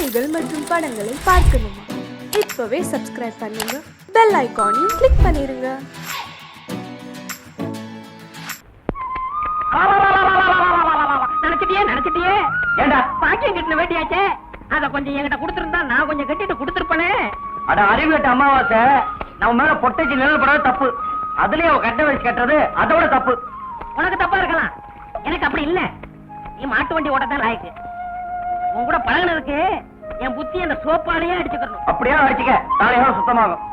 செய்திகள் மற்றும் படங்களை பார்க்கணுமா? இப்பவே சப்ஸ்கிரைப் பண்ணுங்க, பெல் ஐகானையும் கிளிக் பண்ணிருங்க. நினைச்சிட்டியே ஏண்டா பாக்கியம் கட்டின வேட்டியாச்சே, அத கொஞ்சம் என்கிட்ட கொடுத்துருந்தா நான் கொஞ்சம் கட்டிட்டு கொடுத்துருப்பேனே. அட அறிவு கட்ட அமாவாசை, நம்ம மேல பொட்டைக்கு நிழல் படாத தப்பு. அதுலயே அவ கட்ட வச்சு கட்டுறது அதோட தப்பு. உனக்கு தப்பா இருக்கலாம், எனக்கு அப்படி இல்ல. நீ மாட்டு வண்டி ஓட்டத்தான் லாய்க்கு. உன் கூட பழகினதுக்கு என் புத்தி அந்த சோப்பாலேயே அடிச்சுக்கணும். அப்படியே அடிச்சுக்க, நாளையோட சுத்தமாகும்.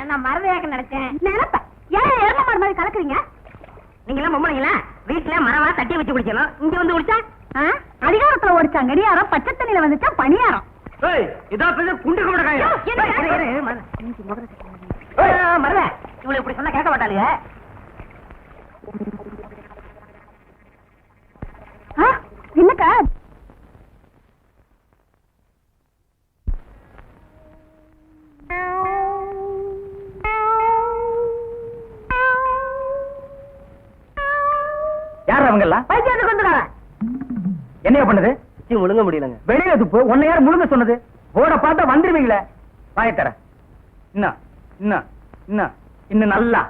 நான் மரதையாக நினைச்சேன். எரும மாடு மாதிரி கலக்குறீங்க நீங்க எல்லாம் பொம்பளைங்களா? வீட்டுல மரவா தட்டி வச்சு குடிக்கணும், இங்க வந்து குடிச்சா அதிகாரத்துல ஓடிச்சா நெடியாரம், பச்சை தண்ணியில வந்துச்சா பணியாரம். இதான் குண்டு கூட மரத இவளை இப்படி சொன்னா கேட்க மாட்டாளுங்க. என்னக்கா யார் அவங்கெல்லாம்? என்ன பண்ணுது? முழுங்க முடியலங்க. வெளியில துப்பு. உன்னை யார் முழுங்க சொன்னது? போட பார்த்தா வந்துருவீங்களே. வாயத்தர இன்னும் நல்லா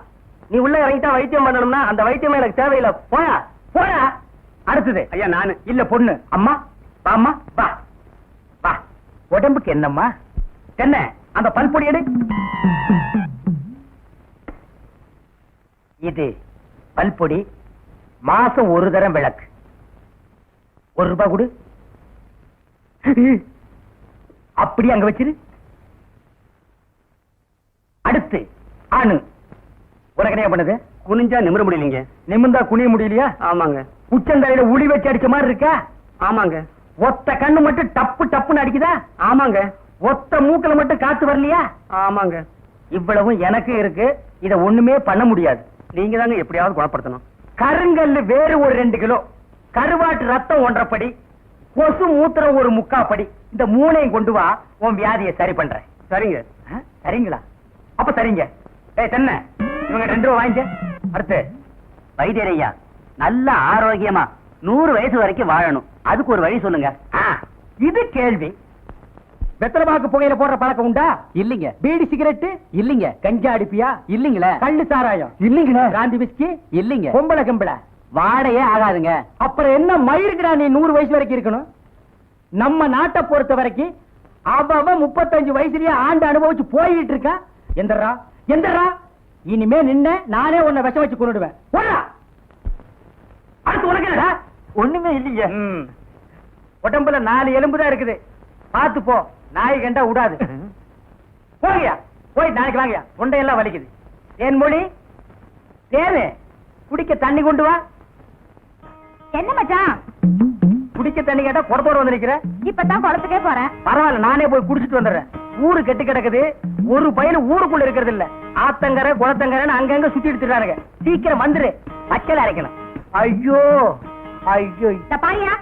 நீ உள்ள இறங்கிட்டா வைத்தியம் பண்ணணும்னா அந்த வைத்தியமே எனக்கு தேவையில்லை. போயா போயா. அடுத்தது ஐயா நானு இல்ல பொண்ணு. அம்மா வாம்மா வா வா. உடம்புக்கு என்னம்மா? என்ன அந்த பல்பொடி எடு. இது பல்பொடி, மாசம் ஒரு தரம் விளக்கு. ₹1 கொடு. அப்படி அங்க வச்சிரு. அடுத்து ஆணு. உனக்கு என்ன பண்ணுது? குனிஞ்சா நிமிர முடியலீங்க. நிமிர்ந்தா குனிய முடியலையா? ஆமாங்க. உச்சந்தலையில உளி வச்சு அடிச்ச மாதிரி இருக்கா? ஆமாங்க. ஒத்த கண்ணு மட்டும் டப்பு டப்புன்னு அடிக்குதா? ஆமாங்க. ஒத்த மூக்கல மட்டும் காத்து வரலையா? ஆமாங்க. இவ்வளவும் எனக்கு இருக்கு. இத ஒண்ணுமே பண்ண முடியாது. நீங்க தாங்க எப்படியாவது குணப்படுத்தணும். கருங்கல்லு வேறு ஒரு 2 கிலோ, கருவாட்டு ரத்தம் 1.5 படி, கொசு மூத்திரம் ஒரு 3/4 படி. இந்த 3ஐயும் கொண்டு வா, உன் வியாதியை சரி பண்றேன். சரிங்க. சரிங்களா? அப்ப சரிங்க. தென்ன இவங்க 2 ரூபா வாங்கிக்க. அடுத்து வைத்தியரையா, நல்ல ஆரோக்கியமா 100 வயசு வரைக்கும் வாழணும், அதுக்கு ஒரு வழி சொல்லுங்க. இது கேள்வி. வெத்தலமாக்கு புகையில போடுற பழக்கம் உண்டா? இல்லீங்க. பீடி சிகரெட்? இல்லீங்க. கஞ்சா அடிப்பியா? இல்லீங்களே. கள்ளு சாராயம்? இல்லீங்களே. காந்தி விஸ்கி? இல்லீங்க. பொம்பளை கம்பளை? வாடையே ஆகாதுங்க. அப்புறம் என்ன மயிருக்குடா நீ 100 வயசு வரைக்கும் இருக்கணும்? நம்ம நாட்டை பொறுத்த வரைக்கும் அவ 35 வயசுலயே ஆண்டு அனுபவிச்சு போயிட்டு இருக்கா. எந்தரா எந்தரா, இனிமே நின்ன நானே உன்னை விஷம் வச்சு கொண்டுடுவேன். அடுத்து உனக்கு என்னடா? ஒண்ணுமே இல்லைங்க. உடம்புல 4 எலும்பு தான் இருக்குது. பார்த்து போ, நாய் கண்டா விடாது. போகியா, போய் நாளைக்கு வாங்கியா. தொண்டையெல்லாம் வலிக்குது. தேன் மொழி, தேனு, குடிக்க தண்ணி கொண்டு வா. என்ன மச்சான் குடிக்க தண்ணி கேட்டா குடத்தோட வந்து நிக்கிற. இப்பதான் குளத்துக்கே போறேன். பரவாயில்ல, நானே போய் குடிச்சிட்டு வந்துடுறேன். ஊரு கெட்டு கிடக்குது. ஒரு பையன் ஊருக்குள்ள இருக்கிறது இல்ல. ஆத்தங்கரை குளத்தங்கரைன்னு அங்கங்க சுத்தி எடுத்துறானுங்க. சீக்கிரம் வந்துரு, பச்சையில அரைக்கணும். ஐயோ ஐயோ. பாரியா,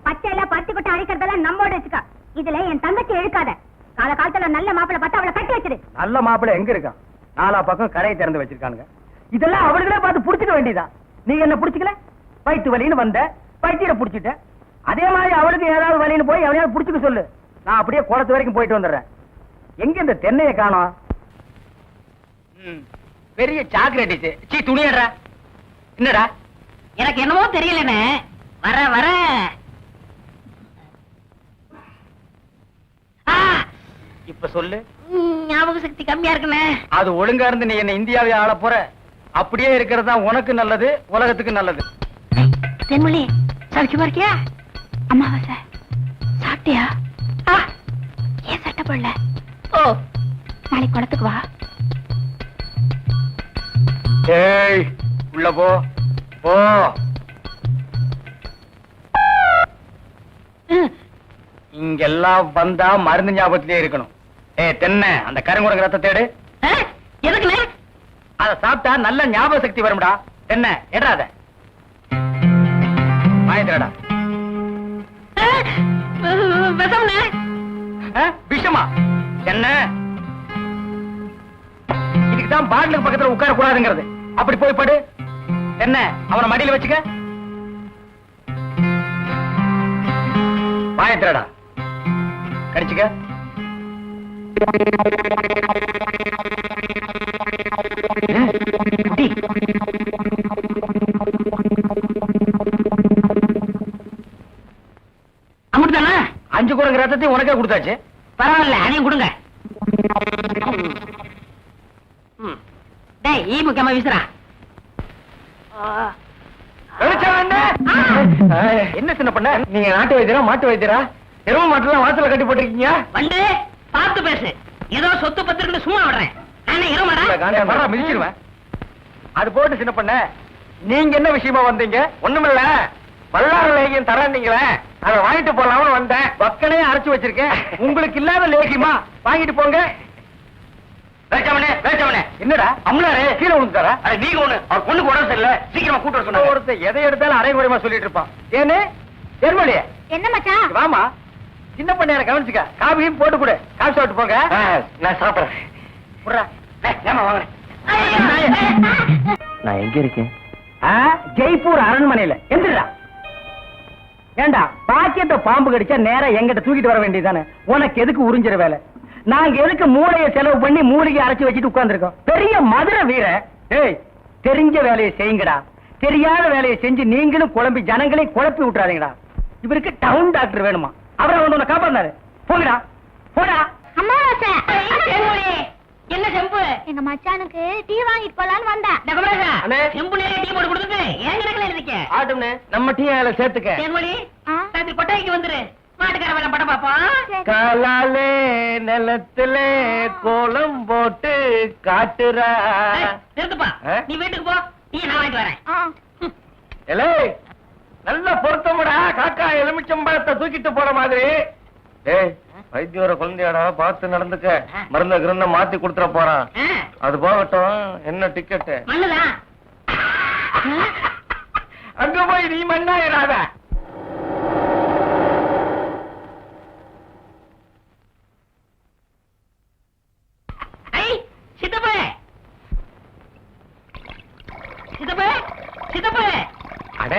பச்சையில பருத்தி கொட்டை அரைக்கிறதெல்லாம் நம்மோட வச்சுக்க. இதுல என் தங்கச்சி எழுக்காத. கால காலத்துல நல்ல மாப்பிளை பார்த்து அவளை கட்டி வச்சிரு. நல்ல மாப்பிளை எங்க இருக்கான்? 4 பக்கம் கரையை திறந்து வச்சிருக்கானுங்க. இதெல்லாம் அவளுகளே பார்த்து புடிச்சுக்க வேண்டியதான். நீங்க என்ன புடிச்சுக்கல? வயிற்று வலின்னு வந்த, வயிற்ற புடிச்சிட்ட. அதே மாதிரி அவளுக்கு ஏதாவது வலின்னு போய் அவனையாவது புடிச்சுக்க சொல்லு. நான் அப்படியே குளத்து வரைக்கும் போயிட்டு வந்துடுறேன். எங்க இந்த தென்னையை காணோம்? பெரிய சாக்லேட். சீ, துணியடா. என்னடா? எனக்கு என்னமோ தெரியலன்னு வர வர இப்ப சொல்லு. ஞாபக சக்தி கம்மியா இருக்குன்னு. அது ஒழுங்கா இருந்து நீ என்ன இந்தியாவை ஆள போற. அப்படியே இருக்கிறது தான் உனக்கு நல்லது, உலகத்துக்கு நல்லது. தென்மொழி, சௌக்கியமா இருக்கியா? அம்மாவாசை சாப்பிட்டியா? ஏன் சட்டை போடல? ஓ, நாளைக்கு குளத்துக்கு வா. ஏய், உள்ள போ போ. இங்கெல்லாம் வந்தா மருந்து ஞாபகத்திலே இருக்கணும். தென்னை அந்த கருங்குரங்கு ரத்த தேடு. எதுக்குண்ணே? அத சாப்பிட்டா நல்ல ஞாபக சக்தி வரும்டா. தென்னை எடாத வாய்ந்தடா. விஷம்ண்ணே. விஷமா? என்ன இதுக்குதான் பாட்டிலுக்கு பக்கத்துல உட்கார கூடாதுங்கிறது. அப்படி போய் படு. என்ன அவனை மடியில வச்சுக்க. வாயத்திரடா கடிச்சுக்க. அமுட்டுதானே? 5 குரங்கு ரத்தத்தையும் உனக்கே கொடுத்தாச்சு. பரவாயில்ல, அதையும் கொடுங்க. டேய், ஈ முக்கியமா வீசுறா. என்ன சின்ன பண்ண? நீங்க நாட்டு வைத்தியரா மாட்டு வைத்தியரா? எரும மாட்டுலாம் வாசல கட்டி போட்டிருக்கீங்க. வந்து பார்த்து பேசு. ஏதோ சொத்து பத்திரன்னு சும்மா விடுறேன். நானே எருமாடா மிதிச்சிருவேன். அது போட்டு சின்ன பண்ண, நீங்க என்ன விஷயமா வந்தீங்க? ஒண்ணுமில்ல, வல்லார லேகியம் தரீங்களே, அதை வாங்கிட்டு போலாம்னு வந்தேன். பக்கனே அரைச்சு வச்சிருக்கேன். உங்களுக்கு இல்லாத லேகியமா? வாங்கிட்டு போங்க. என்னடா அம்லாரே கீழே விழுந்துட்டாரா? நீங்க ஒண்ணு அவர் பொண்ணுக்கு உடம்பு சரியில்லை, சீக்கிரமா கூட்டு சொன்ன. ஒருத்தர் எதை எடுத்தாலும் அரைகுறைமா சொல்லிட்டு இருப்பான். ஏன்னு ஏர்மொழியே என்ன மச்சான்? வாமா, சின்ன பண்ணையார கவனிச்சுக்க. காபியும் போட்டு கொடு. காபி சாப்பிட்டு போங்க. நான் சாப்பிடுறேன். நான் எங்க இருக்கேன்? ஜெய்ப்பூர் அரண்மனையில. எந்திரா. ஏண்டா பாக்கியத்தை பாம்பு கடிச்சா நேரா எங்கிட்ட தூக்கிட்டு வர வேண்டியதானே? உனக்கு எதுக்கு உறிஞ்சிற வேலை? நாங்க எதுக்கு மூளையை செலவு பண்ணி மூலிகை அரைச்சு வச்சுட்டு உட்கார்ந்துருக்கோம்? பெரிய மதுரை வீர. ஏய், தெரிஞ்ச வேலையை செய்யுங்கடா. தெரியாத வேலையை செஞ்சு நீங்களும் குழம்பி ஜனங்களை குழப்பி விட்டுறாதீங்கடா. இவருக்கு டவுன் டாக்டர் வேணுமா? அவரை உன்னை காப்பாந்தாரு. போங்கடா போடா. என்ன செம்பு? எங்க மச்சானுக்கு டீ வாங்கிட்டு போலான்னு வந்தேன். செம்பு நிறைய டீ போட்டு கொடுத்துட்டு ஏன் கணக்குல இருக்க? ஆட்டும்னே, நம்ம டீ அதில் சேர்த்துக்க. தேன்மொழி, ராத்திரி கொட்டாய்க்கு வந்துரு. மாட்டுக்கார வேலை படம் பாப்போம். காலாலே நிலத்திலே கோலம் போட்டு காட்டுறா. நிறுத்துப்பா, நீ வீட்டுக்கு போ. டீ நான் வாங்கிட்டு வரேன். எலே, நல்ல பொருத்தமுடா. காக்கா எலுமிச்சம்பழத்தை தூக்கிட்டு போற மாதிரி. ஏய், வைத்தியோர குழந்தையாடா, பார்த்து நடந்துக்க. மருந்த கிருந்த மாத்தி கொடுத்துட போறான். அது போகட்டும். என்ன டிக்கெட்? மண்ணுதான். அங்க போய் நீ மண்ணாயிராத. சித்தப்பு, சித்தப்பு, சித்தப்பு. அட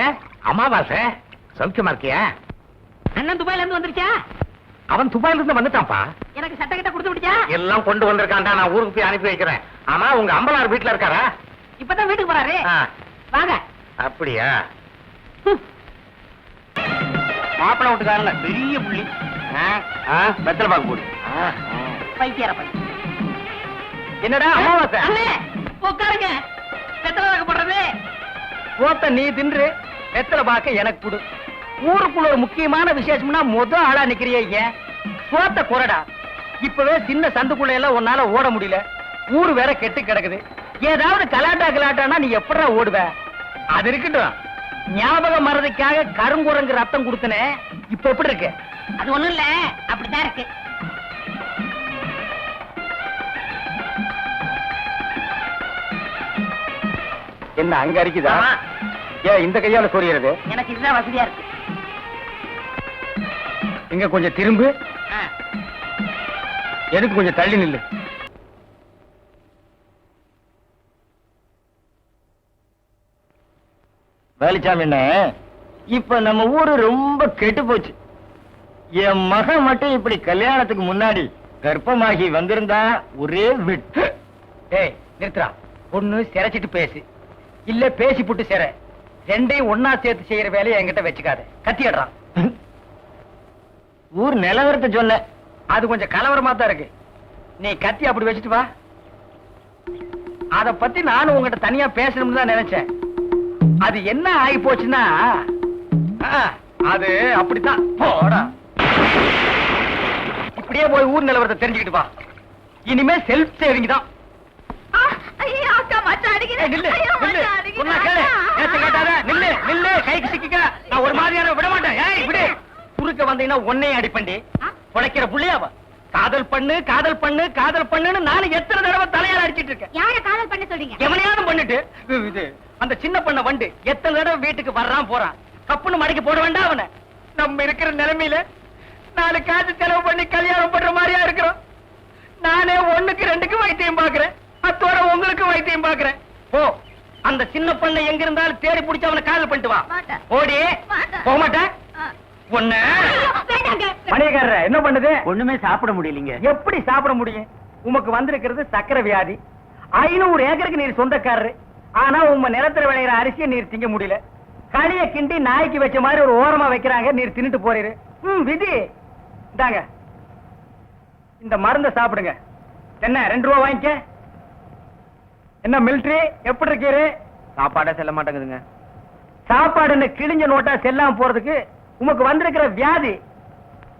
அமாவாசை, சௌக்கியமா இருக்கியா? அண்ணன் துபாயில இருந்து வந்துருச்சா? அவன் துபாயில இருந்து வந்துட்டான்ப்பா. எனக்கு சட்டை கிட்ட கொடுத்து விடுச்சா? எல்லாம் கொண்டு வந்திருக்கான்டா. நான் ஊருக்கு போய் அனுப்பி வைக்கிறேன். ஆமா, உங்க அம்பலார் வீட்டுல இருக்காரா? இப்பதான் வீட்டுக்கு போறாரு. வாங்க. அப்படியா? மாப்பிள வீட்டுக்காரல பெரிய புள்ளி. வெத்தலை பாக்கு போடு. பைத்தியார பையன். என்னடா அமாவாசை? அண்ணே, உட்காருங்க. வெத்தலை பாக்கு போடுறது. போத்த நீ தின்று, வெத்தலை பாக்க எனக்கு கொடு. ஊருக்குள்ள ஒரு முக்கியமான விசேஷம்னா முதல் ஆளா நிக்கிறியே. ஏன் சோத்த குறடா? இப்பவே சின்ன சந்துக்குள்ள எல்லாம் உன்னால ஓட முடியல. ஊரு வேற கெட்டு கிடக்குது. ஏதாவது கலாட்டானா நீ எப்படா ஓடுவ? அது இருக்கட்டும், ஞாபகம் மறதிக்காக கருங்குரங்கு ரத்தம் கொடுத்தனே, இப்ப எப்படி இருக்கு? அது ஒண்ணும் இல்ல, அப்படித்தான் இருக்கு. என்ன அங்க அரிக்குதா? ஏன் இந்த கையால சொரியறது? எனக்கு இதுதான் வசதியா இருக்கு. இங்க கொஞ்சம் திரும்பு. எதுக்கு கொஞ்சம் தள்ளி நில்லு. வேலிச்சாமி, என்ன இப்ப நம்ம ஊரு ரொம்ப கெட்டு போச்சு. என் மகன் மட்டும் இப்படி கல்யாணத்துக்கு முன்னாடி கர்ப்பமாகி வந்திருந்தா ஒரே விட்டு. ஏய் நிறுத்துறா. ஒண்ணு சிரைச்சிட்டு பேசு, இல்ல பேசி புட்டு சிற. ரெண்டையும் ஒன்னா சேர்த்து செய்யற வேலையை என்கிட்ட வச்சுக்காத. கத்திடுறான். ஊர் நிலவரத்தை சொன்ன, அது கொஞ்சம் கலவரமா தான் இருக்கு. நீ கத்தி அப்படி வச்சுட்டு வா. அத பத்தி நானும் உங்ககிட்ட தனியா பேசணும்னு தான் நினைச்சேன். அது என்ன ஆகி போச்சுன்னா, அது அப்படித்தான். போடா, இப்படியே போய் ஊர் நிலவரத்தை தெரிஞ்சுக்கிட்டு வா. இனிமே செல்ஃப் சேவிங் தான். கைக்கு சிக்க நான் ஒரு மாதிரியான விட மாட்டேன். குறுக்க வந்தீங்கன்னா உன்னையும் அடிப்பண்டி உழைக்கிற புள்ளையாவ காதல் பண்ணு காதல் பண்ணு காதல் பண்ணுன்னு நானும் எத்தனை தடவை தலையால அடிச்சிட்டு இருக்கேன். யார காதல் பண்ண சொல்றீங்க? எவனையாவது பண்ணிட்டு இது அந்த சின்ன பண்ண வண்டு எத்தனை தடவை வீட்டுக்கு வர்றான் போறான். கப்புன்னு மடக்கி போட வேண்டாம் அவனை. நம்ம இருக்கிற நிலைமையில 4 காசு செலவு பண்ணி கல்யாணம் பண்ற மாதிரியா இருக்கிறோம். நானே 1க்கு 2க்கு வைத்தியம் பாக்குறேன். அத்தோட உங்களுக்கு வைத்தியம் பாக்குறேன். போ அந்த சின்ன பண்ண எங்க இருந்தாலும் தேடி பிடிச்சு அவனை காதல் பண்ணிட்டு வா. ஓடி போக மாட்டேன். மணியக்காரர என்ன பண்ணுது? ஒண்ணுமே சாப்பிட முடியலீங்க. எப்படி சாப்பிட முடியும்? உமக்கு வந்திருக்கிறது சக்கரை வியாதி. 500 ஏக்கருக்கு நீர் சொந்தக்காரரு. ஆனா உங்க நிலத்துல விளையிற அரிசியை நீர் திங்க முடியல. களிய கிண்டி நாய்க்கு வச்ச மாதிரி ஒரு ஓரமா வைக்கிறாங்க. நீர் தின்னுட்டு போறீரு. விதி இந்தாங்க இந்த மருந்தை சாப்பிடுங்க. என்ன 2 ரூபா வாங்கிக்க. என்ன மிலிட்டரி எப்படி இருக்கீரு? சாப்பாடே செல்ல மாட்டேங்குதுங்க. சாப்பாடுன்னு கிழிஞ்ச நோட்டா செல்லாம போறதுக்கு உமக்கு வந்திருக்கிற வியாதி.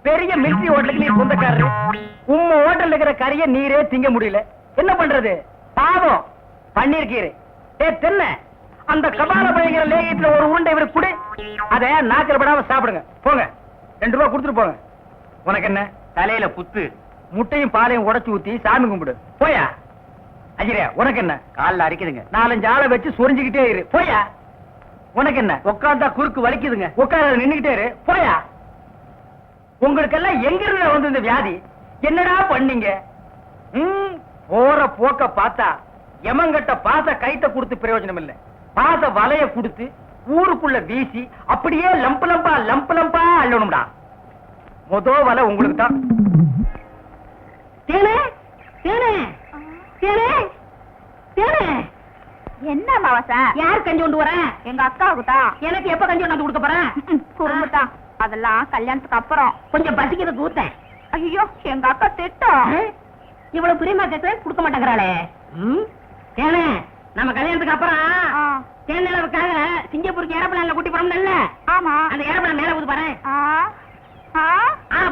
பெரிய மிலிட்டரி ஹோட்டலுக்கு நீர் சொந்தக்காரரு. உம்ம ஹோட்டல் இருக்கிற கறிய நீரே திங்க முடியல. என்ன பண்றது? பாவம் பண்ணிருக்கீரு. தென்ன அந்த கபால பயங்கர லேகியத்துல ஒரு உருண்டை இவருக்கு கொடு. அத நாக்கில் படாம சாப்பிடுங்க. போங்க 2 ரூபா கொடுத்துட்டு போங்க. உனக்கு என்ன தலையில புத்து? முட்டையும் பாலையும் உடைச்சு ஊத்தி சாமி கும்பிடு. போயா அஜிரே. உனக்கு என்ன காலில் அரிக்குதுங்க. 4-5 ஆளை வச்சு சொரிஞ்சுக்கிட்டே இரு. போயா. உனக்கு என்ன உட்கார்ந்தா குறுக்கு வலிக்குதுங்க. உட்கார நின்னுகிட்டே இரு. போயா. உங்களுக்கெல்லாம் எங்க இருந்து வந்து இந்த வியாதி? என்னடா பண்ணீங்க? போற போக்க பார்த்தா எமங்கட்ட பாச கைத்த கொடுத்து பிரயோஜனம் இல்ல. பாச வலைய கொடுத்து ஊருக்குள்ள வீசி அப்படியே லம்பு லம்பா அள்ளணும்டா. மொத வலை உங்களுக்கு தான். என்ன மாவசா? யார் கஞ்சி கொண்டு வரேன்? எங்க அக்காவுக்கு தான். எனக்கு எப்ப கஞ்சி கொண்டு கொடுக்க போறேன்? குறும்புதான். அதெல்லாம் கல்யாணத்துக்கு அப்புறம். கொஞ்சம் பசிக்கிறது ஊத்தேன். ஐயோ எங்க அக்கா திட்டம். இவ்வளவு பிரியமா கேட்க கொடுக்க மாட்டேங்கிறாளே. ஏனே நம்ம கல்யாணத்துக்கு அப்புறம் தேனிலவுக்காக சிங்கப்பூருக்கு ஏரோப்ளேன்ல கூட்டி போறோம்ல. ஆமா. அந்த ஏரோப்ளேன் மேல போகுது பாரு.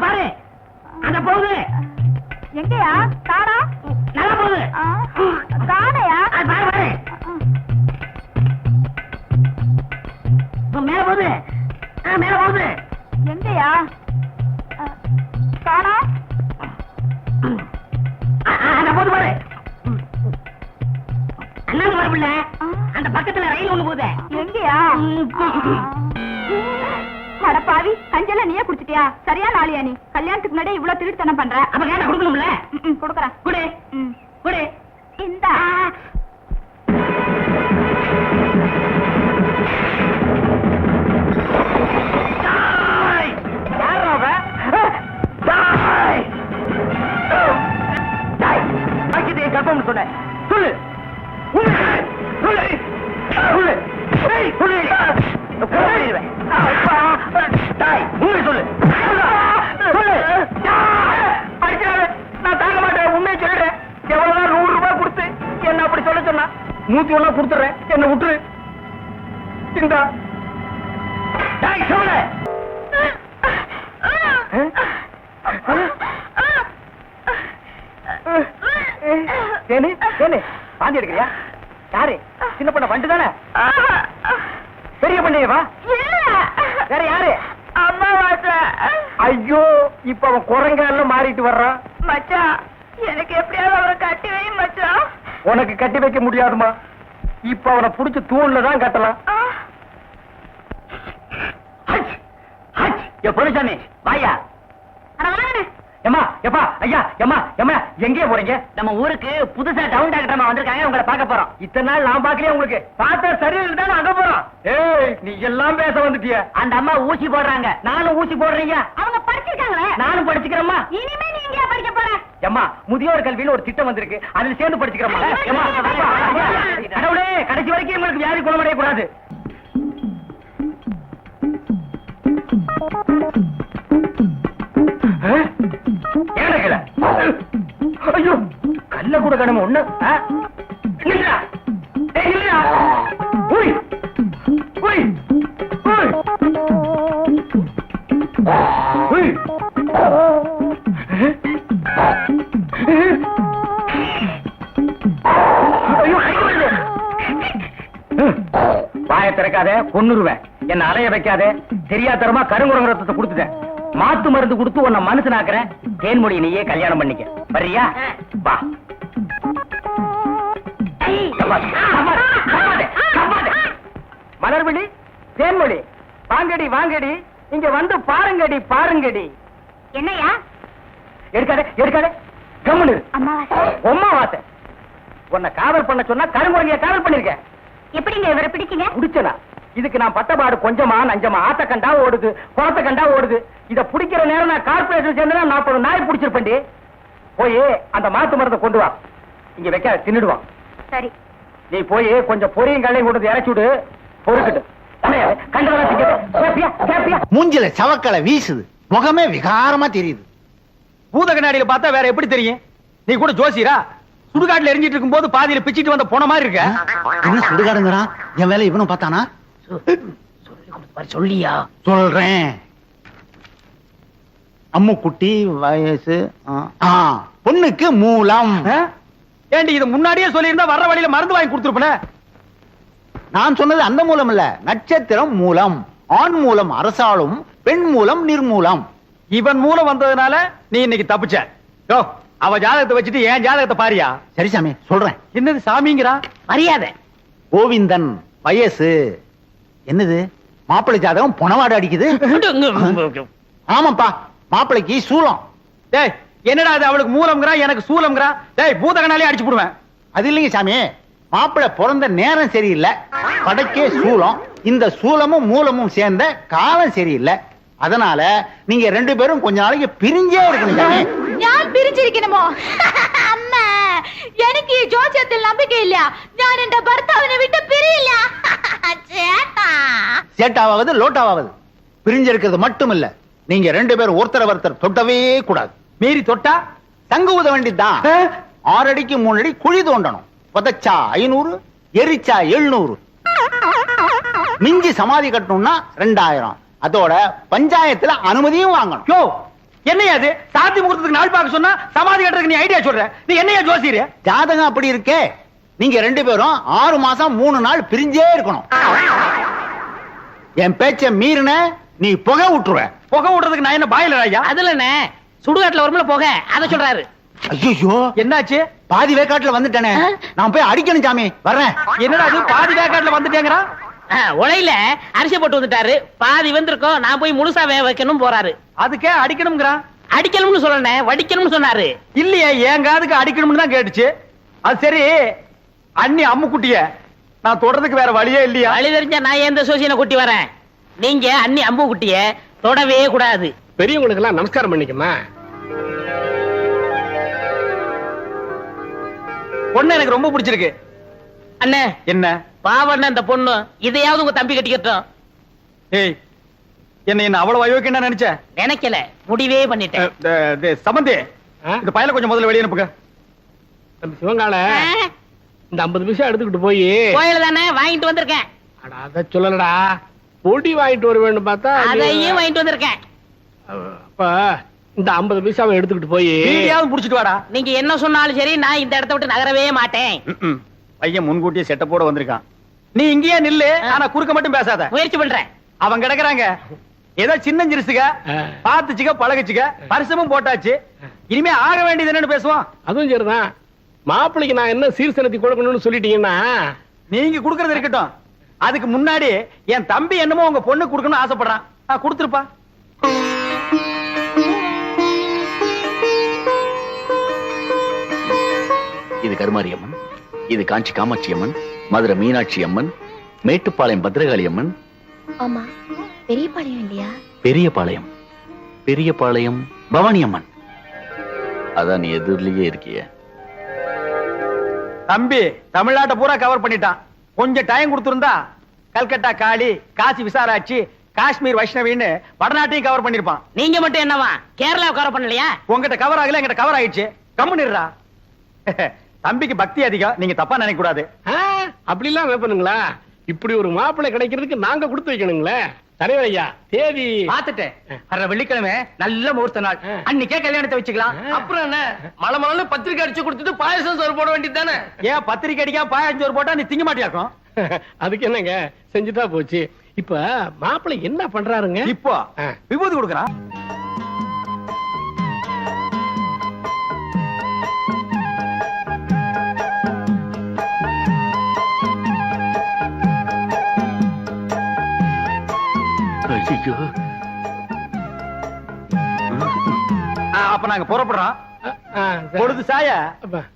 பாரு அந்த போகுது. எங்கயா? தாடா நல்லா போகுது. தாடையா? பாரு பாரு மேல போகுது. மேல போகுது. எங்கயா? தாடா அந்த போகுது பாரு. அண்ணாங்க வரப்பில்ல. அந்த பக்கத்துல ரயில் ஒண்ணு போகுது. எங்கயா? பாவி கஞ்சல நீயே குடிச்சிட்டியா? சரியா நாளியா? நீ கல்யாணத்துக்கு முன்னாடி இவ்வளவு திருட்டுத்தனம் பண்ற. அப்ப கேட்ட கொடுக்கணும்ல. கொடுக்கறேன். குடு குடு. இந்த கற்பம் சொன்ன சொல்லு. நான் தாங்க மாட்டேன். உண்மையை சொல்றேன். எவ்வளவுதான் 100 ரூபாய் கொடுத்து என்ன அப்படி சொல்ல சொன்னா 101 கொடுத்துறேன். என்ன விட்டுரு. இந்தா சொல்லு. பாந்தி எடுக்கிறியா? யாரு? சின்ன பண்ண வண்டு தானே? பெரிய பண்ணையவா? வேற யாரு? அம்மா வாச. ஐயோ இப்ப அவன் குரங்கால மாறிட்டு வர்றான். மச்சான் எனக்கு எப்படியாவது அவரை கட்டி வை மச்சான். உனக்கு கட்டி வைக்க முடியாதுமா. இப்ப அவனை புடிச்சு தூண்ல தான் கட்டலாம். பொருசாமி வாயா. எம்மா எப்பா ஐயா எம்மா எம்மா எங்கே போறீங்க? நம்ம ஊருக்கு புதுசா டவுன் டாக்டர் வந்திருக்காங்க. உங்களை பார்க்க போறோம். இத்தனை நாள் நான் பாக்கலையே. உங்களுக்கு பார்த்தா சரியில்லை தான் அங்க போறோம். ஏய் நீ எல்லாம் பேச வந்துட்டிய. அந்த அம்மா ஊசி போடுறாங்க. நானும் ஊசி போடுறீங்க. அவங்க படிச்சிருக்காங்களே. நானும் படிச்சுக்கிறேம்மா. இனிமே நீ எங்க படிக்க போற? எம்மா முதியோர் கல்வியில ஒரு திட்டம் வந்திருக்கு. அதுல சேர்ந்து படிச்சுக்கிறோமா? கடவுளே கடைசி வரைக்கும் உங்களுக்கு வியாதி குணமடைய கூடாது. ஐயோ கல்ல கூட கடமை ஒண்ணு. வாயை திறக்காத கொன்னுருவேன். என்ன அலைய வைக்காத. தெரியாதரமா கருங்குரங்க ரத்தத்தை கொடுத்துட்டேன். மாத்து மருந்து கொடுத்து உன்னை மனுஷனாக்குறேன். தேன்மொழி நீயே கல்யாணம் பண்ணிக்க. வர்றியா? வா. மலர்விழி, தேன்மொழி, வாங்கடி வாங்கடி, இங்க வந்து பாருங்கடி பாருங்கடி. என்னையா? எடுக்காதே எடுக்காதே, கம்முனு. அம்மாவாசை. உம்மா வாசை. உன்னை காவல் பண்ண சொன்னா கருங்குறங்கிய காவல் பண்ணிருக்க. எப்படிங்க இவரை பிடிச்சீங்க? குடிச்சனா? இதுக்கு நான் பட்டபாடு கொஞ்சமா நஞ்சமா. ஆத்த கண்டா ஓடுது, குளத்தை கண்டா ஓடுது. இத பிடிக்கிற நேரம் நான் கார்பரேஷன் சேர்ந்தா 40 நாய் பிடிச்சிருப்பேன்டி. போய் அந்த மாத்து மரத்தை கொண்டு வா. இங்க வைக்க தின்னுடுவான். சரி. நீ போய் கொஞ்சம் பொரியும் கல்லையும் கொண்டு இறச்சி விடு. பொறுக்கிட்டு மூஞ்சில சவக்களை வீசுது, முகமே விகாரமா தெரியுது. பூத கண்ணாடியில பார்த்தா வேற எப்படி தெரியும்? நீ கூட ஜோசியரா? சுடுகாட்டுல எரிஞ்சிட்டு இருக்கும் போது பாதியில பிச்சிட்டு வந்த போன மாதிரி இருக்க. என்ன சுடுகாடுங்கிறான்? என் வேலை இவனும் பார்த்தானா? சொல்லியா? சொல்றேன். அம்முக்குட்டி வயசு பொண்ணுக்கு மூலம். ஏண்டி இது முன்னாடியே சொல்லியிருந்தா வர்ற வழியில மருந்து வாங்கி கொடுத்துருப்பேன். நான் சொன்னது அந்த மூலம் இல்ல, நட்சத்திரம் மூலம். ஆண் மூலம் அரசாளும், பெண் மூலம் நிர்மூலம். இவன் மூலம் வந்ததுனால நீ இன்னைக்கு தப்பிச்ச. யோ, அவ ஜாதகத்தை வச்சுட்டு ஏன் ஜாதகத்தை பாரியா? சரி சாமி, சொல்றேன். என்னது சாமிங்கிறா? மரியாதை. கோவிந்தன் வயசு. என்னது மாப்பிள்ளை ஜாதகம் பொணவாடு அடிக்குது? ஆமாப்பா, மாப்பிள்ளைக்கு சூலம். டேய், என்னடா அது? அவளுக்கு மூலம்ங்கறா, எனக்கு சூலம்ங்கறா. டேய், பூதகனாலே அடிச்சு போடுவேன். அது இல்லைங்க சாமி, மாப்பிள்ளை பிறந்த நேரம் சரியில்லை, படைக்கே சூலம். இந்த சூலமும் மூலமும் சேர்ந்த காலம் சரியில்லை. அதனால நீங்க 2 பேரும் கொஞ்ச நாளைக்கு பிரிஞ்சே இருக்கணும் சாமி. ഞാൻ പിരിച്ചിരിക്കണമോ? അമ്മ, എനിക്ക് ഈ ജോസ്യത്തിൽ നம்பிക്കയില്ല. ഞാൻ എന്റെ ഭർത്താവിനെ വിട്ട് പിരിയില്ല. ചേട്ടാ. சேட்டாவது லோட்டாவது பிரிஞ்சிருக்கிறது மட்டும் இல்ல, நீங்க 2 பேரும் ஒருத்தர் தொட்டவே கூடாது. மீறி தொட்டா தங்கு ஊத வேண்டியதுதான். 6 அடிக்கு 3 அடி குழி தோண்டணும். புதைச்சா 500, எரிச்சா 700. மிஞ்சி சமாதி கட்டணும்னா 2000. அதோட பஞ்சாயத்துல அனுமதியும் வாங்கணும். யோ, என்னையா அது? சாந்தி முகூர்த்தத்துக்கு நாள் பார்க்க சொன்னா சமாதி கட்டுறதுக்கு நீ ஐடியா சொல்ற? நீ என்னையா ஜோசியர்? ஜாதகம் அப்படி இருக்கே. நீங்க 2 பேரும் 6 மாசம் 3 நாள் பிரிஞ்சே இருக்கணும். என் பேச்ச மீறின நீ புகை விட்டுருவ. புகை விடுறதுக்கு நான் என்ன பாயிலர் ஐயா? அதுல என்ன சுடுகாட்டுல வரும்ல போக, அத சொல்றாரு. ஐயோ, என்னாச்சு? பாதி வேக்காட்டுல வந்துட்டேனே, நான் போய் அடிக்கணும் சாமி. வர்றேன். என்னடா அது? பாதி வேக்காட்டுல வந்துட்டேங்கறா? உலையில அரிசி போட்டு வந்துட்டாரு, பாதி வந்திருக்கோம், நான் போய் முழுசா வேக வைக்கணும் போறாரு. அதுக்கே அடிக்கணும்ங்கறா? அடிக்கணும்னு சொல்லணும், வடிக்கணும்னு சொன்னாரு. இல்லையே, என் காதுக்கு அடிக்கணும்னு தான் கேட்டுச்சு. அது சரி, அண்ணி அம்முக்குட்டிய நான் தொடறதுக்கு வேற வழியே இல்லையா? வழி தெரிஞ்சா நான் எந்த சோசியனை கூட்டி வரேன். நீங்க அண்ணி அம்பு குட்டிய தொடவே கூடாது. பெரியவங்களுக்கு எல்லாம் நமஸ்காரம் பண்ணிக்கமா. பொண்ணு எனக்கு ரொம்ப பிடிச்சிருக்கு. அண்ணே, என்ன பாவண்ண அந்த பொண்ணு, இதையாவது உங்க தம்பி கட்டிக்கட்டும். ஏய், என்ன அவ்வளவு அயோக்கியம் நினைச்ச? நினைக்கல, முடிவே பண்ணிட்டேன். சம்பந்தி, இந்த பையல கொஞ்சம் முதல்ல வெளியே அனுப்புங்க. நம்ம சிவங்கால இந்த 50 நிமிஷம் எடுத்துக்கிட்டு போய் கோயில தானே வாங்கிட்டு வந்திருக்கேன். அத சொல்லலடா, பொடி வாங்கிட்டு வர வேண்டும் பார்த்தா அதையும் வாங்கிட்டு வந்திருக்கேன். அப்ப இந்த 50 பைசாவை எடுத்துக்கிட்டு போய் வீடியாவது புடிச்சிட்டு வாடா. நீங்க என்ன சொன்னாலும் சரி, நான் இந்த இடத்தை விட்டு நகரவே மாட்டேன். பையன் முன்கூட்டியே செட்டப்போட வந்திருக்கான். நீ இங்கேயே நில்லு, ஆனா குறுக்க மட்டும் பேசாத. முயற்சி பண்றேன். அவங்க கிடக்குறாங்க, ஏதோ சின்ன சிறுசுக, பாத்துச்சுக்க பழகுச்சுக்க, பரிசமும் போட்டாச்சு. இனிமே ஆக வேண்டியது என்னன்னு பேசுவோம். அதுவும் சரிதான். மாப்பிள்ளைக்கு நான் என்ன சீர்சனத்தி கொடுக்கணும்னு சொல்லிட்டீங்கன்னா நீங்க குடுக்கறது இருக்கட்டும். அதுக்கு முன்னாடி என் தம்பி என்னமோ உங்க பொண்ணு குடுக்கணும்னு ஆசைப்படுறான். கொடுத்துருப்பா. இது கருமாரி அம்மன், இது காஞ்சி காமாட்சி அம்மன், மதுரை மீனாட்சி அம்மன், மேட்டுப்பாளையம் பத்ரகாளி அம்மன். ஆமா, பெரிய பாளையம் இல்லையா? பெரியபாளையம், பெரியபாளையம் பவானி அம்மன். அதான் நீ எதிரிலேயே இருக்கிய. தம்பி தமிழ்நாட்டை பூரா கவர் பண்ணிட்டான். கொஞ்சம் டைம் கொடுத்திருந்தா கல்கட்டா காளி, காசி விசாலாட்சி, காஷ்மீர் வைஷ்ணவின்னு வடநாட்டையும் கவர் பண்ணிருப்பான். நீங்க மட்டும் என்னவா கேரளா கவர் பண்ணலையா? உங்ககிட்ட கவர் ஆகல, எங்கிட்ட கவர் ஆயிடுச்சு. கம்முனிடுறா. தம்பிக்கு பக்தி அதிகம், நீங்க தப்பா நினைக்க கூடாது. அப்படி எல்லாம் வைப்பனுங்களா? இப்படி ஒரு மாப்பிள்ளை கிடைக்கிறதுக்கு நாங்க கொடுத்து வைக்கணுங்களே. தலைவர் ஐயா, தேதி பாத்துட்டேன். வர்ற வெள்ளிக்கிழமை நல்ல முகூர்த்த நாள், அன்னைக்கே கல்யாணத்தை வச்சுக்கலாம். அப்புறம் என்ன, மலை பத்திரிக்கை அடிச்சு கொடுத்துட்டு பாயசம் சோறு போட வேண்டியது தானே? ஏன் பத்திரிக்கை அடிக்கா பாயாஞ்சு சோறு போட்டா நீ திங்க மாட்டியாக்கும்? அதுக்கு என்னங்க, செஞ்சுட்டா போச்சு. இப்ப மாப்பிள்ளை என்ன பண்றாருங்க? இப்போ விபூதி கொடுக்கறான். ஐயோ. அப்ப நாங்க புறப்படுறோம். பொழுது சாய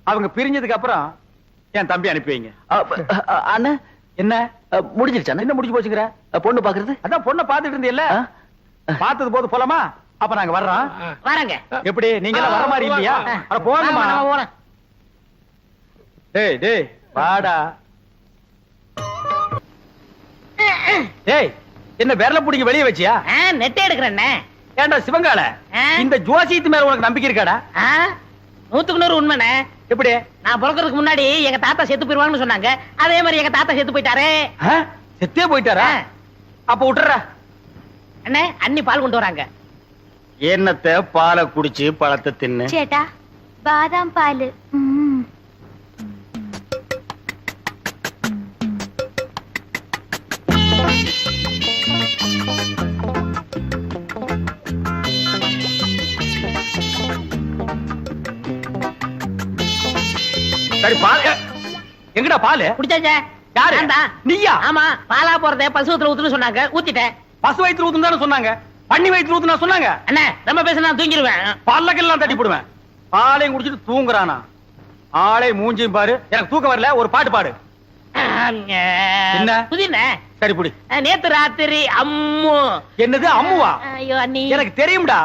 அவங்க பிரிஞ்சதுக்கு அப்புறம் என் தம்பி அனுப்பி வைங்க. அண்ணா என்ன முடிஞ்சிருச்சா? என்ன முடிஞ்சு போச்சுங்கிற? பொண்ணு பாக்குறது? அதான் பொண்ணை பாத்துட்டு இருந்தீல்ல, பார்த்தது போது போலாமா? அப்ப நாங்க வர்றோம். வரங்க. எப்படி நீங்க எல்லாம் வர மாதிரி இல்லையா? அட போங்கம்மா. டேய் டேய் வாடா. டேய் என்ன விரல புடிங்க வெளிய வச்சியா? நெட்டை எடுக்கிறேன். ஏண்டா சிவங்கால, இந்த ஜோசியத்து மேல உனக்கு நம்பிக்கை இருக்காடா? 100% உண்மைண்ணே. எப்படி? நான் பிறக்கிறதுக்கு முன்னாடி எங்க தாத்தா செத்து போயிருவாங்கன்னு சொன்னாங்க. அதே மாதிரி எங்க தாத்தா செத்து போயிட்டாரே. செத்தே போயிட்டாரா? அப்ப விட்டுறா. அண்ணே அண்ணி பால் கொண்டு வராங்க. என்னத்த பாலை குடிச்சு பழத்தை தின்னு. ചേട്ടാ ബാദാം പാല്. சரி பால் எங்கடா பால்? குடிச்சாச்சே. யாரு? நீயா? ஆமா, பாலா போறதே பசுவத்துல ஊத்துன்னு சொன்னாங்க, ஊத்திட்டேன். பசு வயிற்று ஊத்துன்னு தானே சொன்னாங்க, பண்ணி வயிற்று ஊத்துனா சொன்னாங்க. அண்ணே ரொம்ப பேச நான் தூங்கிடுவேன். பல்லக்கெல்லாம் தட்டி போடுவேன். பாலையும் குடிச்சிட்டு தூங்குறானா? ஆளை மூஞ்சியும் பாரு. எனக்கு தூக்கம் வரல, ஒரு பாட்டு பாடு. என்ன? புதினே. சரி புடி. நேத்து ராத்திரி அம்மு. என்னது அம்முவா? ஐயோ அண்ணி. எனக்கு தெரியும்டா,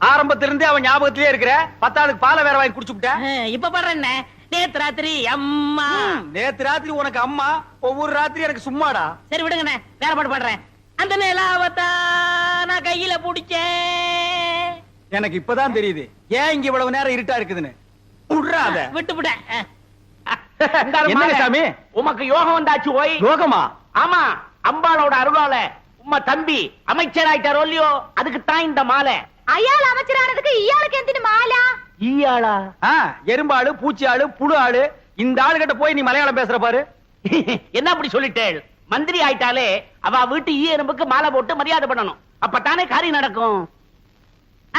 ஆரம்பத்துல இருந்தே அவன் ஞாபகத்திலே இருக்கிற. 10 பாலை வேற வாங்கி குடிச்சுட்ட. இப்ப பாடுறேன். நேத்து ராத்திரி அம்மா. நேத்து ராத்திரி உனக்கு அம்மா, ஒவ்வொரு ராத்திரி எனக்கு சும்மாடா. சரி விடுங்கண்ணே, வேற பாட்டு பாடுறேன். அந்த நிலாவத்தா நான் கையில புடிச்சேன். எனக்கு இப்பதான் தெரியுது ஏன் இங்க இவ்வளவு நேரம் இருட்டா இருக்குதுன்னு. விடுறாத. விட்டு விட்டேன். என்ன சாமி உமக்கு யோகம் வந்தாச்சு ஓய். யோகமா? ஆமா, அம்பாளோட அருளால உம்மா தம்பி அமைச்சர் ஆயிட்டாரோ இல்லையோ, அதுக்கு தான் இந்த மாலை. അയാൾ அமைச்சரானதுக்கு இயாளுக்கு എന്തിനു മാല? ஈயாளா? எறும்பாளு, பூச்சி ஆளு, புழு ஆளு. இந்த ஆளுகிட்ட போய் நீ மலையாளம் பேசுற பாரு. என்ன அப்படி சொல்லிட்டேள்? மந்திரி ஆயிட்டாலே அவ வீட்டு ஈ எறும்புக்கு மாலை போட்டு மரியாதை பண்ணணும், அப்பதானே காரியம் நடக்கும்.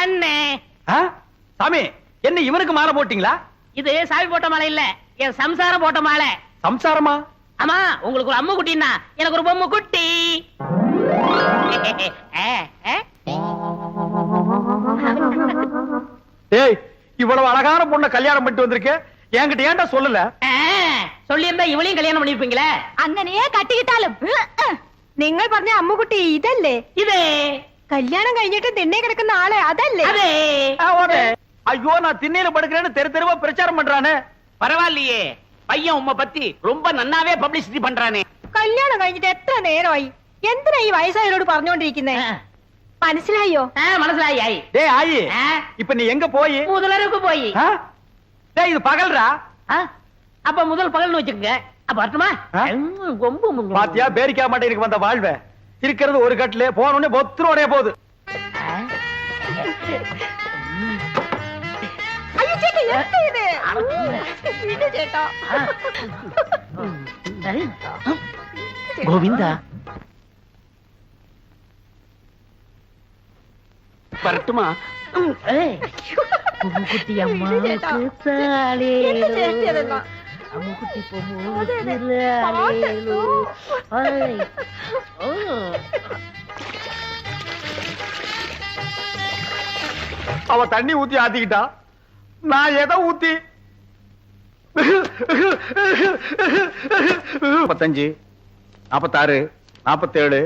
அண்ணே சாமி, என்ன இவனுக்கு மாலை போட்டீங்களா? இது சாமி போட்ட மாலை இல்ல, என் சம்சாரம் போட்ட மாலை. சம்சாரமா? ஆமா, உங்களுக்கு ஒரு அம்மு குட்டின்னா எனக்கு ஒரு பொம்மை குட்டி. ஏய், இவ்வளவு அழகான பொண்ணை கல்யாணம் பண்ணிட்டு வந்திருக்க, என்கிட்ட ஏன்டா சொல்லல? சொல்லியிருந்தா இவளையும் கல்யாணம் பண்ணிருப்பீங்களே. അങ്ങനെയേ കട്ടിക്കിട്ടാലും നിങ്ങൾ പറഞ്ഞ അമ്മുകുട്ടി ഇതല്ലേ? இதே കല്യാണം കഴിഞ്ഞിട്ട് തിണ്ണെ കിടക്കുന്ന ആള് അതല്ലേ? அதே. ஐயோ, நான் திண்ணையில படுக்கிறேன்னு தெரு தெருவா பிரச்சாரம் பண்றானே. பரவாயில்லையே, பையன் உம்மை பத்தி ரொம்ப நன்னாவே பப்ளிசிட்டி பண்றானே. കല്യാണം കഴിഞ്ഞിട്ട് എത്ര നേരമായി? എന്തിനാ ഈ വയസ്സായവരോട് പറഞ്ഞോണ്ടിരിക്കുന്നേ? മനസ്സിലായോ? மனசுலாയി. டேய் ஆயி, இப்ப நீ எங்க போய்? முதலருக்கு போய். டேய் இது பகல்ரா. அப்ப முதல் பகல்னு வச்சுக்கங்க. அப்ப வரட்டுமா? கொம்பு பாத்தியா, பேரிக்கா மாட்டேனுக்கு வந்த வாழ்வே. இருக்கிறது ஒரு கட்டிலே, போன உடனே பொத்துரோடே போகுது. അയ്യോ ചേട്ടാ, എന്താ ഇത്? വിട് ചേട്ടാ. கோவிந்தா வரட்டுமா? குட்டி அம்மா ചേട്ടാ, என்ன ചേച്ചി അതെല്ലാം? அம்முக்குட்டி അതെ, അതെ. പാട്ട്. அவ தண்ணி ஊத்தி ஆத்திக்கிட்டா, நான் எதை ஊத்தி? 45, 46, 47,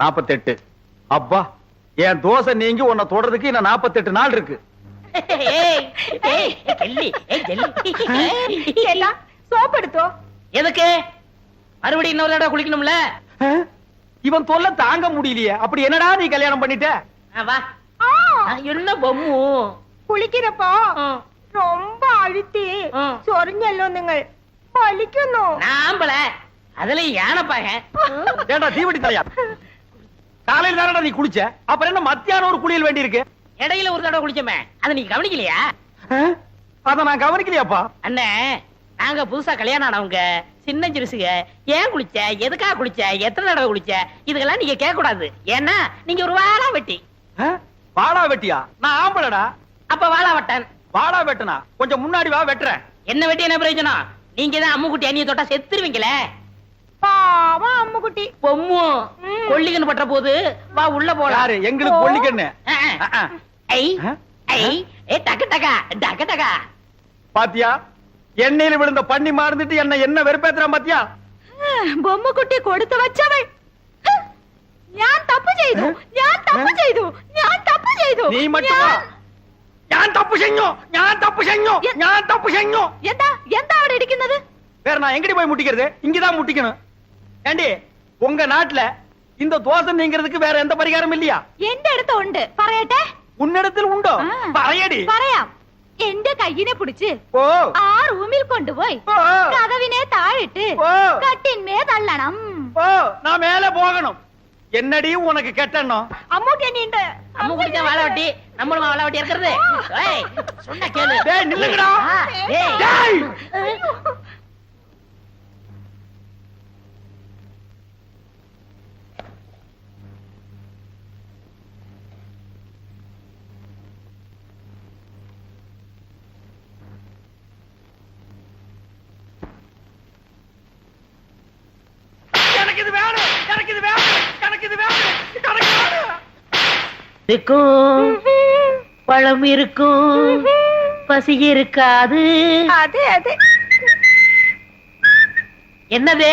48. அப்பா, என் தோசை நீங்கி உன்னை தொடறதுக்கு இன்னும் 48 நாள் இருக்கு. ചേട്ടാ, സോപ്പ് എടുത്തോ? எதுக்கு? மறுபடியும் இன்னொரு தடவை குளிக்கணும்ல? இவன் தொல்லை தாங்க முடியலையே. அப்படி என்னடா நீ கல்யாணம் பண்ணிட்ட? வா. என்ன பொம்மு? കുളിക്കുന്നപ്പോ ரொம்ப அழுத்தி ചൊറിഞ്ഞല്ലോ നിങ്ങൾ. വലിക്കുന്നു. நாம்பள அதுல யானைப்பாக. ஏண்டா தீவட்டி தலையா, காலையில் தானடா நீ குளிச்ச, அப்புறம் என்ன மத்தியானம் ஒரு குளியல் வேண்டி இருக்கு? இடையில ஒரு தடவை குளிச்சோமே, அதை நீ கவனிக்கலையா? அத நான் கவனிக்கலையாப்பா. அண்ணே, நாங்க புதுசா கல்யாணம் ஆனவங்க, சின்ன சிறுசுக. ஏன் குளிச்ச, எதுக்காக குளிச்ச, எத்தனை தடவை குளிச்ச, இதுக்கெல்லாம் நீங்க கேட்க கூடாது. ஏன்னா நீங்க ஒரு வாழா வெட்டி. வாடா வெட்டியா? நான் ஆம்பளடா. அப்ப வாழா வட்டன். வாடா வெட்டனா? கொஞ்சம் முன்னாடி வா, வெட்டுறேன். என்ன வெட்டி என்ன பிரயோஜனம்? நீங்க தான் அம்முக்குட்டி அண்ணிய தொட்டா செத்துருவீங்களே. பாவம் அம்முக்குட்டி. பொம்மு கொல்லிக்கன்னு பட்ட போது வா உள்ள போலாம். யாரு எங்களுக்கு கொல்லிக்கண்ணு ஐ ஐ ஏ டக்கு டக்கா டக்கு டக்கா. பாத்தியா எண்ணெயில விழுந்த பண்ணி மாறுந்துட்டு என்ன வெறுப்பேத்துறான் பாத்தியா? ബൊമ്മക്കുട്ടി കൊടുത്തു വച്ചവൾ. ഞാൻ തപ്പ് ചെയ്തു, ഞാൻ തപ്പ് ചെയ്തു, ഞാൻ തപ്പ് ചെയ്തു. നീ മറ്റുവാ ഞാൻ തപ്പ് ചെയ്ഞ്ഞു, ഞാൻ തപ്പ് ചെയ്ഞ്ഞു, ഞാൻ തപ്പ് ചെയ്ഞ്ഞു. എന്താ എന്താ അവിടെ ഇരിക്കുന്നത്? வேற நான் எங்கடி போய் முட்டிக்கிறது? இங்கதான் முட்டிக்கணும். ஏண்டி உங்க நாட்டுல இந்த தோசை நீங்கிறதுக்கு வேற எந்த பரிகாரம் இல்லையா? എന്റെ അടുത്ത് ഉണ്ട്, പറയട്ടെ? உன்னிடத்தில் உண்டோ? പറയടി. പറയാം. എന്റെ കയ്യിനെ പിടിച്ച് ஓ ആ റൂമിൽ കൊണ്ടുപോയി ஓ കതവിനെ താഴിട്ട് ஓ കട്ടിന്മേ തള്ളണം. ஓ நான் மேல போகணும். என்னடி உனக்கு கெட்டணும்? അമ്മൂട്ടി എന്നെയുണ്ട്. அம்மு குடிச்சா வாழை வட்டி, நம்மளும் வாழை வட்டி இருக்கிறது. ஏய் சொன்னா கேளு. டேய் நில்லுங்கடா. ஏய் டேய் எனக்கு இது வேணும், எனக்கு இது வேணும், எனக்கு இது வேணும், எனக்கு வேணும். இருக்கும் பழம் இருக்கும் பசி இருக்காது. അതെ അതെ. என்னது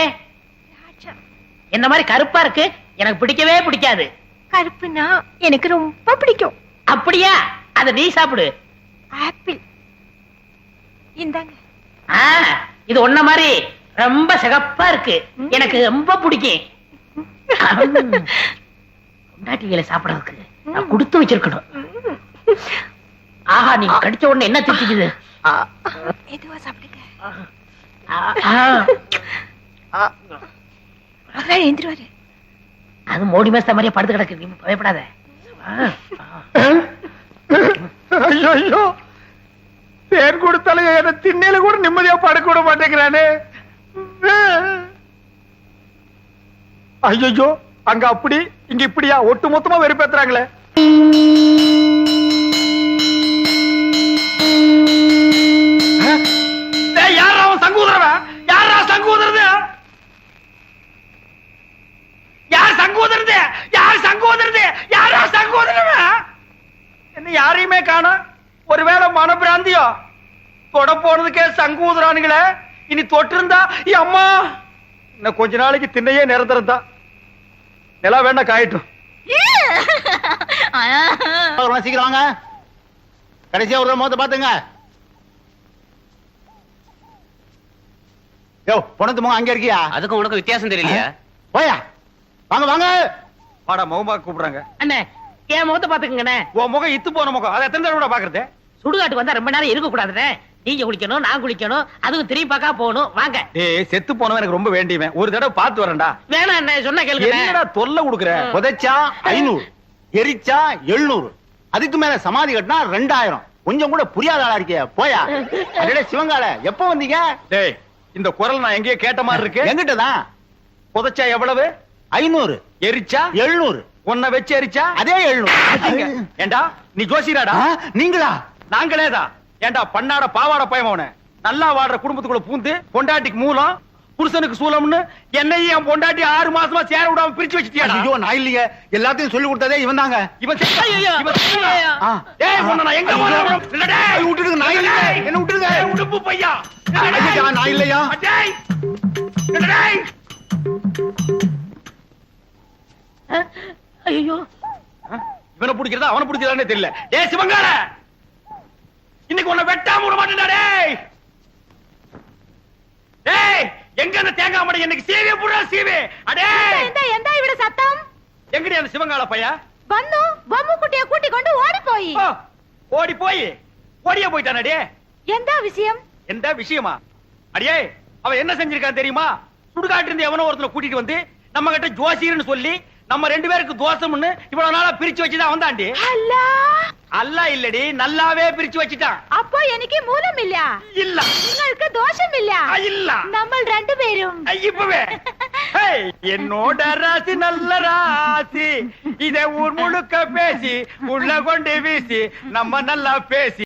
என்ன மாதிரி கருப்பா இருக்கு? எனக்கு பிடிக்கவே பிடிக்காது. கருப்புனா எனக்கு ரொம்ப பிடிக்கும். அப்படியா? அத நீ சாப்பிடு. ஆப்பிள் இந்தாங்க. ஆ, இது ஒன்ன மாதிரி ரொம்ப சிகப்பா இருக்கு. எனக்கு ரொம்ப பிடிக்கும். பொண்டாட்டிகளை சாப்பிடறதுக்கு நான் கொடுத்து வச்சிருக்கணும். ஆஹா, நீங்க கடிச்ச உடனே என்ன திட்டிக்குது? மெதுவா சாப்பிடுங்க. அதான் எந்திருவாரு. அது மோடி மேஸ்த மாதிரியே படுத்து கிடக்கு. நீ பயப்படாத. ஐயோ ஐயோ தேன் கொடுத்தாலும் என்ன திண்ணையில கூட நிம்மதியா படுக்க விட மாட்டேங்கிறானே. ஐயோ அங்க அப்படி இங்க இப்படியா ஒட்டு மொத்தமா வெறுப்பேத்துறாங்களே. யாரா அவன் சங்கூதரவன்? யாரா சங்கூதரது? யார் சங்கூதரது? யார் சங்கூதரது? யாரா சங்கூதரவன்? என்ன யாரையுமே காணோம். ஒருவேளை மனப்பிராந்தியோ? தொட போனதுக்கே சங்கூதரானுங்களே. இனி தொட்டு இருந்தா அம்மா இன்னும் கொஞ்ச நாளைக்கு திண்ணையே நிரந்தரம் தான். நிலா வேணா காயட்டும். சீக்கிரம் வாங்க. கடைசியா ஒரு முகத்தை பாத்துங்க. யோ பொணத்து முகம் அங்க இருக்கியா? அதுக்கும் உனக்கு வித்தியாசம் தெரியலையா? போயா வாங்க வாங்க. வாடா முகமா கூப்பிடுறாங்க. அண்ணே, என் முகத்தை பாத்துக்கங்கண்ணே. உன் முகம் இத்து போன முகம். அதை எத்தனை தடவை பாக்குறது? சுடுகாட்டுக்கு வந்தா ரொம்ப நேரம் இருக்க கூடாதுண்ணே. நீங்க குளிக்கணும், நான் குளிக்கணும், அதுவும் திரும்பி பார்க்க போகணும். வாங்க. ஏய் செத்து போனவன் எனக்கு ரொம்ப வேண்டியவன். ஒரு தடவை பார்த்து வரேன்டா. வேணாம் அண்ணே, சொன்னா கேளுங்க. என்னடா தொல்லை கொடுக்குற? புதைச்சா 500, எரிச்சா 700, அதுக்கு மேல சமாதி கட்டினா 2000. கொஞ்சம் கூட புரியாத ஆளா இருக்கியா? போயா. அடடே சிவங்கால எப்ப வந்தீங்க? டேய் இந்த குரல் நான் எங்கேயோ கேட்ட மாதிரி இருக்கு. எங்கிட்டதான். புதைச்சா எவ்வளவு? 500, எரிச்சா 700, உன்னை வச்சு எரிச்சா அதே 700. ஏண்டா நீ ஜோசியராடா? நீங்களா? நாங்களேதான். ஏண்டா பண்ணாட பாவாட பயமவன நல்லா வாடுற குடும்பத்துக்குள்ள பூந்து பொண்டாட்டிக்கு மூலம் புருஷனுக்கு சூலம்னு என்னையும் என் பொண்டாட்டி 6 மாசமா சேர விடாம பிரிச்சு வச்சிட்டியாடா? ஐயோ நான் இல்லையே. எல்லாத்தையும் சொல்லி கொடுத்ததே இவன் தாங்க. இவன் ஏய் உன்னை நான் எங்க போறேன்? இல்லடே விட்டுடுங்க. நான் இல்ல. என்ன விட்டுடுங்க. உடுப்பு பையா. ஐயா, நான் இல்லையா. டேய் டேய் ஐயோ, இவனை பிடிக்கிறதா அவனை பிடிக்கிறதானே தெரியல. டேய் சிவங்கால இன்னைக்கு உன்னை வெட்டாம விட மாட்டேன்டா. டேய் டேய் எங்க அந்த தேங்காய் மடை எனக்கு சீவே புறா சீவே. அடே എന്താ എന്താ ഇവിടെ സത്തം? எங்கடி அந்த சிவங்கால பையா? വന്നു ബൊമ്മക്കുട്ടിയെ കൂട്ടിക്കൊണ്ട് ഓടിപ്പോയി. ஓ, ஓடி போய் ஓடியே போயிட்டானே. എന്താ വിഷയം? எந்த விஷயமா? அடியே அவன் என்ன செஞ்சிருக்கான் தெரியுமா? சுடுகாட்டு இருந்து எவனோ ஒருத்தனை கூட்டிட்டு வந்து நம்ம கிட்ட ஜோசியர்னு சொல்லி நம்ம 2 பேருக்கு தோசம்னு இவ்வளவு நாளா பிரிச்சு வச்சுதான் வந்தாண்டி. അല്ല, அல்ல இல்லடி நல்லாவே பிரிச்சு வச்சுட்டான். അപ്പോ എനിക്ക് മൂലമില്ല. இல்ல നിങ്ങൾക്ക് ദോഷമില്ല. இல்ல നമ്മൾ രണ്ടുപേരും இப்பவே ஏய், என்னோட ராசி நல்ல ராசி. இதை ஊர் முழுக்க பேசி உள்ள கொண்டு வீசி நம்ம நல்லா பேசி